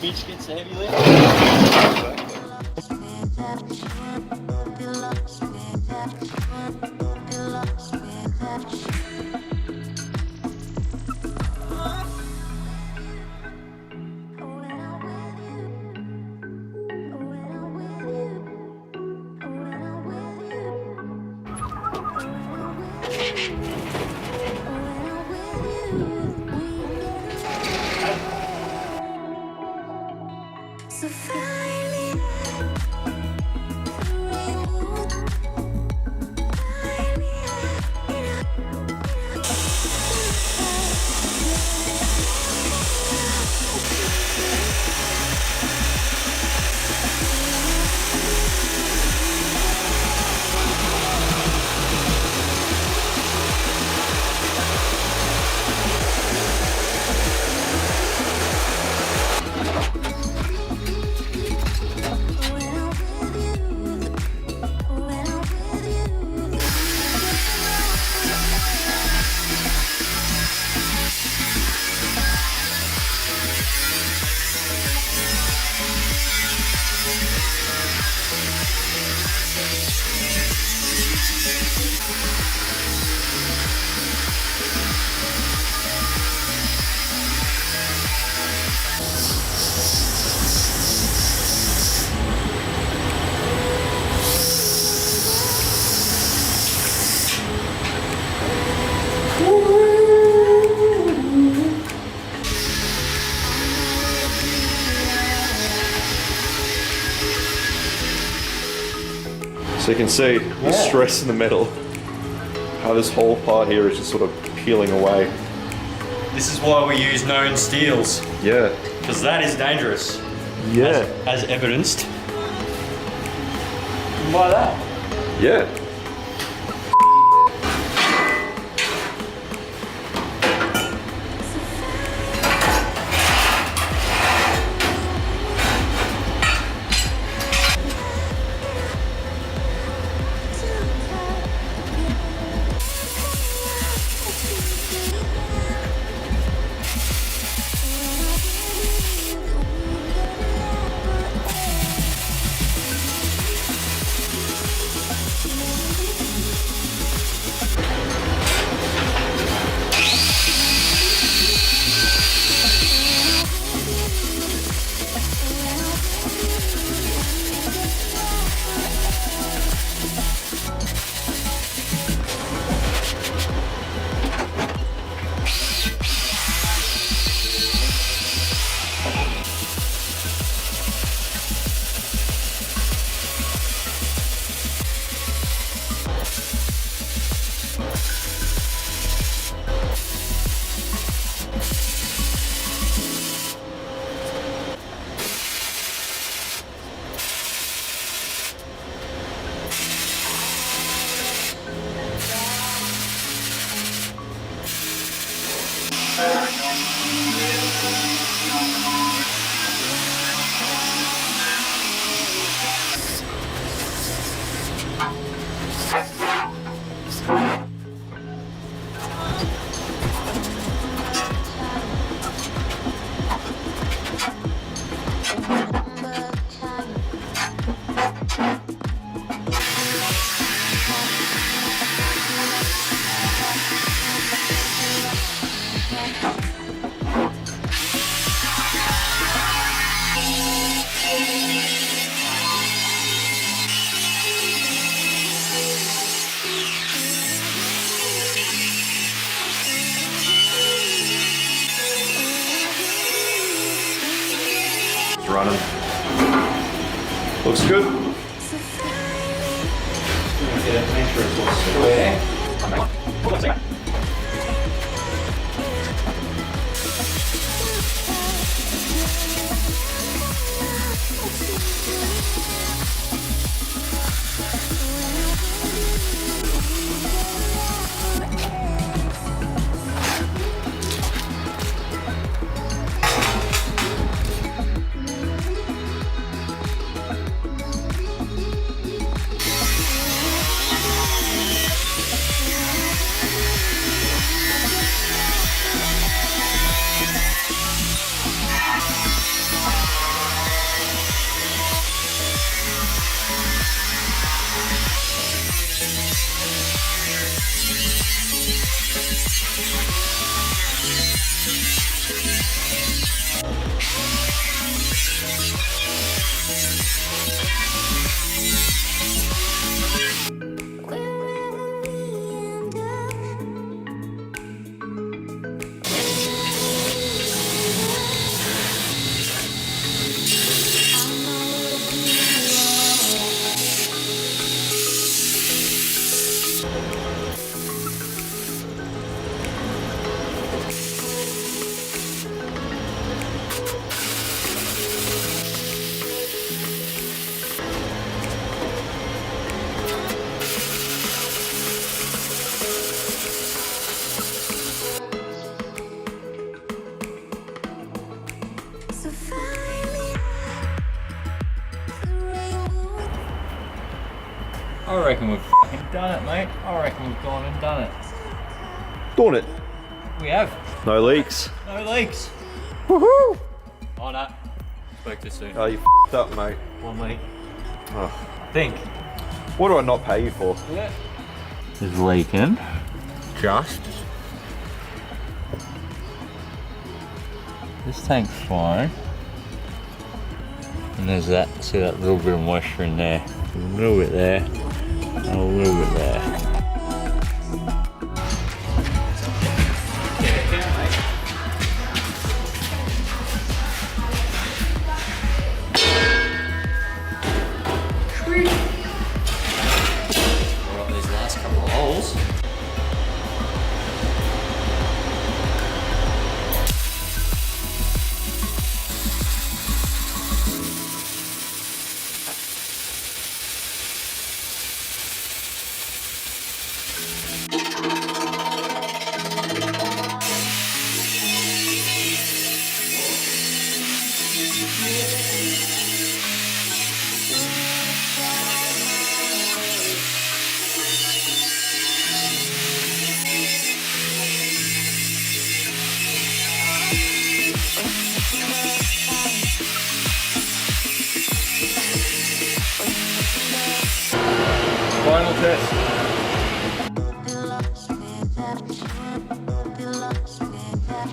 bitch gets the heavy lift. So you can see the stress in the metal, how this whole part here is just sort of peeling away. This is why we use known steels. Yeah. Because that is dangerous. Yeah. As evidenced by that. Yeah. Running. Looks good. Make sure it's all square. I reckon we've fucking done it, mate. I reckon we've gone and done it. Dawn it. We have. No leaks. No leaks. Woohoo! Oh no. Spoke too soon. Oh, you f***ed up, mate. 1 leak. Oh. I think. What do I not pay you for? Yeah. Is leaking. Just. This tank's fine. And there's that, see that little bit of moisture in there. A little bit there. And a little bit there. These last couple of holes. Final test.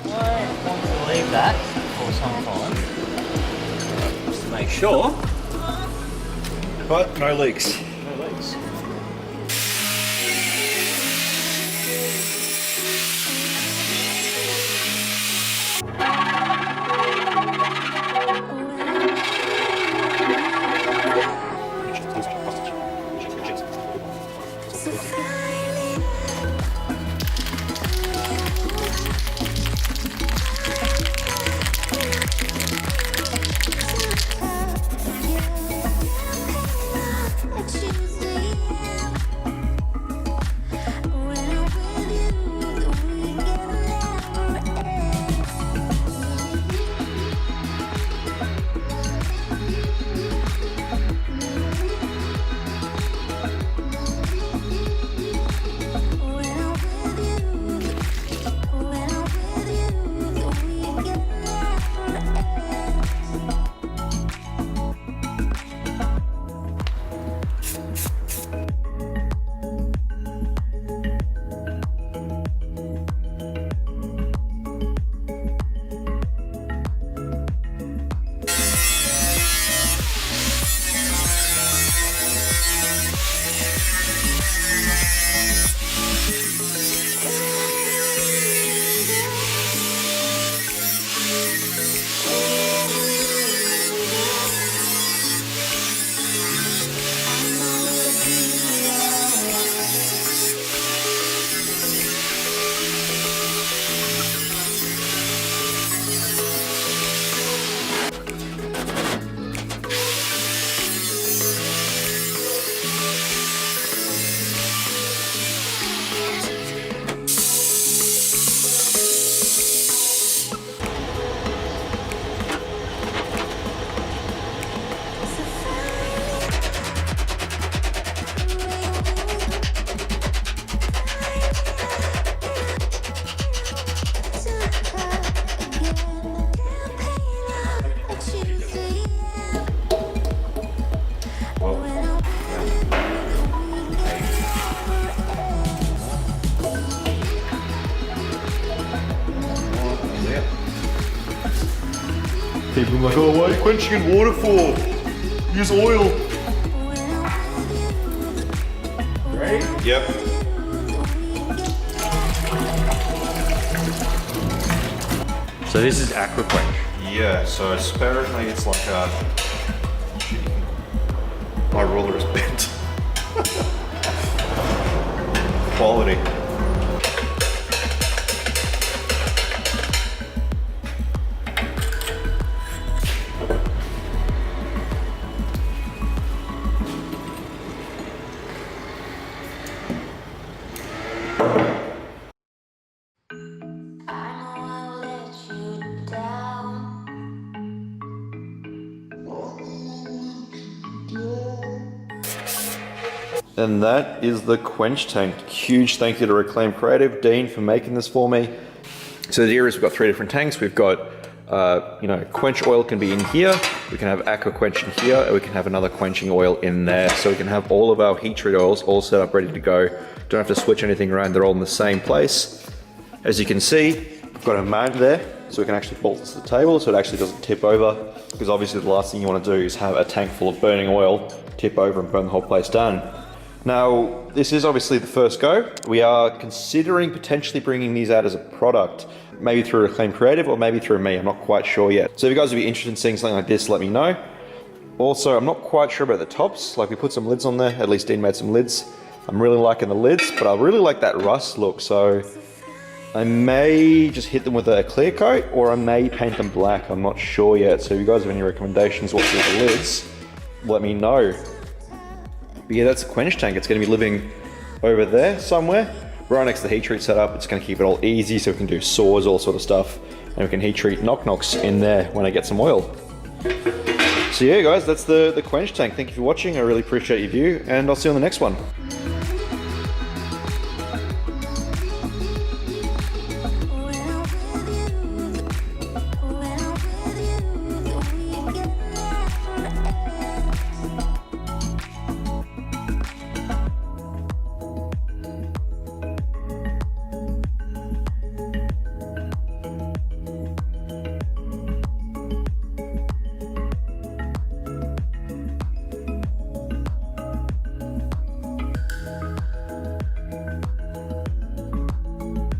I want to leave that for some time. Just to make sure. But no leaks. No leaks. People are like, oh, what are you quenching in water for? Use oil. Ready? Yep. So this is aqua quench. Yeah, so apparently it's like a... My ruler is bent. Quality. And that is the quench tank. Huge thank you to Reclaim Creative, Dean, for making this for me. So the idea is we've got 3 different tanks. We've got, quench oil can be in here. We can have aqua quench in here, and we can have another quenching oil in there. So we can have all of our heat treat oils all set up, ready to go. Don't have to switch anything around. They're all in the same place. As you can see, we've got a mag there, so we can actually bolt this to the table so it actually doesn't tip over. Because obviously the last thing you want to do is have a tank full of burning oil tip over and burn the whole place down. Now, this is obviously the first go. We are considering potentially bringing these out as a product, maybe through Reclaim Creative or maybe through me. I'm not quite sure yet. So if you guys would be interested in seeing something like this, let me know. Also, I'm not quite sure about the tops. Like, we put some lids on there. At least Dean made some lids. I'm really liking the lids, but I really like that rust look. So I may just hit them with a clear coat, or I may paint them black. I'm not sure yet. So if you guys have any recommendations what to do with the lids, let me know. But yeah, that's the quench tank. It's going to be living over there somewhere, right next to the heat treat setup. It's going to keep it all easy so we can do saws, all sort of stuff, and we can heat treat knock-knocks in there when I get some oil. So yeah guys, that's the quench tank. Thank you for watching. I really appreciate your view, and I'll see you on the next one.